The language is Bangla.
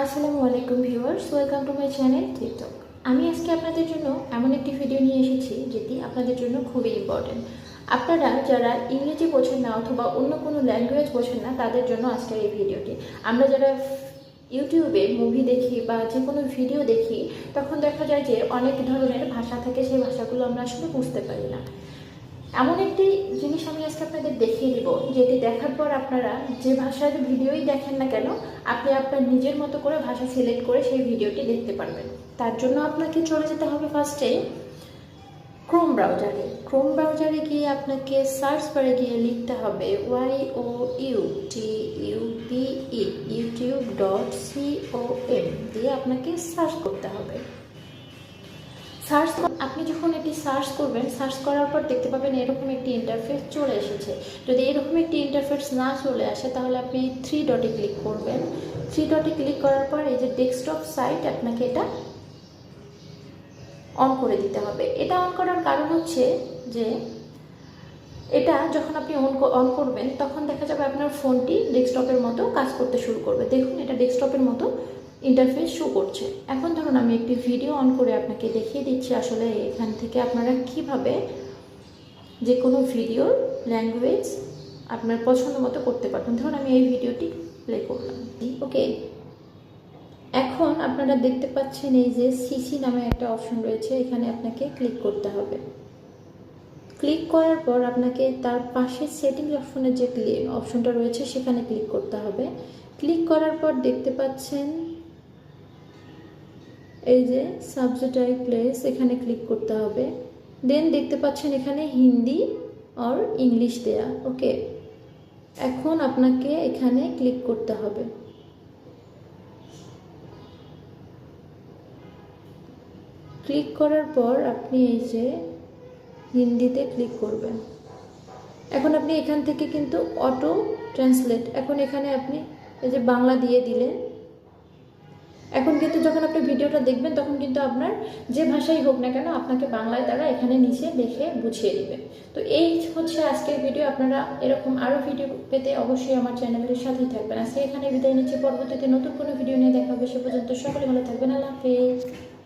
আসসালামু আলাইকুম viewers, welcome to my channel TikTok. আমি আজকে আপনাদের জন্য এমন একটি ভিডিও নিয়ে এসেছি যেটি আপনাদের জন্য খুবই ইম্পর্টেন্ট। আপনারা যারা ইংরেজি বোঝেন না অথবা অন্য কোনো ল্যাঙ্গুয়েজ বোঝেন না তাদের জন্য আজকের এই ভিডিওটি। আমরা যারা ইউটিউবে মুভি দেখি বা যে কোনো ভিডিও দেখি তখন দেখা যায় যে অনেক ধরনের ভাষা থাকে, সেই ভাষাগুলো আমরা আসলে বুঝতে পারি না। এমন একটি জিনিস আমি আজকে আপনাদের দেখিয়ে দিব, যেটি দেখার পর আপনারা যে ভাষার ভিডিওই দেখেন না কেন আপনি আপনার নিজের মতো করে ভাষা সিলেক্ট করে সেই ভিডিওটি দেখতে পারবেন। তার জন্য আপনাকে চলে যেতে হবে ফার্স্টে ক্রোম ব্রাউজারে গিয়ে আপনাকে সার্চ বারে গিয়ে লিখতে হবে YOUTUBE youtube.com দিয়ে আপনাকে সার্চ করতে হবে। আপনি যখন এটি সার্চ করবেন, সার্চ করার পর দেখতে পাবেন এরকম একটি ইন্টারফেস চলে এসেছে। যদি এরকম একটি ইন্টারফেস না চলে আসে তাহলে আপনি 3 ডটে ক্লিক করবেন। 3 ডটে ক্লিক করার পর এই যে ডেস্কটপ সাইট, আপনাকে এটা অন করে দিতে হবে। এটা অন করার কারণ হচ্ছে যে এটা যখন আপনি অন করবেন তখন দেখা যাবে আপনার ফোনটি ডেস্কটপের মতো কাজ করতে শুরু করবে। দেখুন, এটা ডেস্কটপের মতো ইন্টারফেস শো করছে। এখন ধরুন আমি একটি ভিডিও অন করে আপনাকে দেখিয়ে দিচ্ছি আসলে এখান থেকে আপনারা কিভাবে যে কোনো ভিডিওর ল্যাঙ্গুয়েজ আপনার পছন্দ মতো করতে পারবেন। ধরুন আমি এই ভিডিওটি প্লে করলাম, ওকে। এখন আপনারা দেখতে পাচ্ছেন এই যে সিসি নামে একটা অপশন রয়েছে, এখানে আপনাকে ক্লিক করতে হবে। ক্লিক করার পর আপনাকে তার পাশে সেটিংস অপশনের যে অপশনটা রয়েছে সেখানে ক্লিক করতে হবে। ক্লিক করার পর দেখতে পাচ্ছেন এই যে সাবটাইটেলস, এখানে ক্লিক করতে হবে। দেন দেখতে পাচ্ছেন এখানে হিন্দি আর ইংলিশ দেয়া, ওকে। এখন আপনাকে এখানে ক্লিক করতে হবে। ক্লিক করার পর আপনি এই যে হিন্দিতে ক্লিক করবেন। এখন আপনি এখান থেকে কিন্তু অটো ট্রান্সলেট, এখন এখানে আপনি এই যে বাংলা দিয়ে দিলেন। এখন কিন্তু যখন আপনি ভিডিওটা দেখবেন তখন কিন্তু আপনার যে ভাষাই হোক না কেন আপনাকে বাংলায় তারা এখানে নিচে দেখে বুঝিয়ে দিবে। তো এই হচ্ছে আজকের ভিডিও। আপনারা এরকম আরও ভিডিও পেতে অবশ্যই আমার চ্যানেলের সাথেই থাকবেন। আজকে এখানে বিদায় নিচ্ছি, পরবর্তীতে নতুন কোনো ভিডিও নিয়ে দেখা হবে। সে পর্যন্ত সকলে ভালো থাকবেন। আল্লাহ হাফেজ।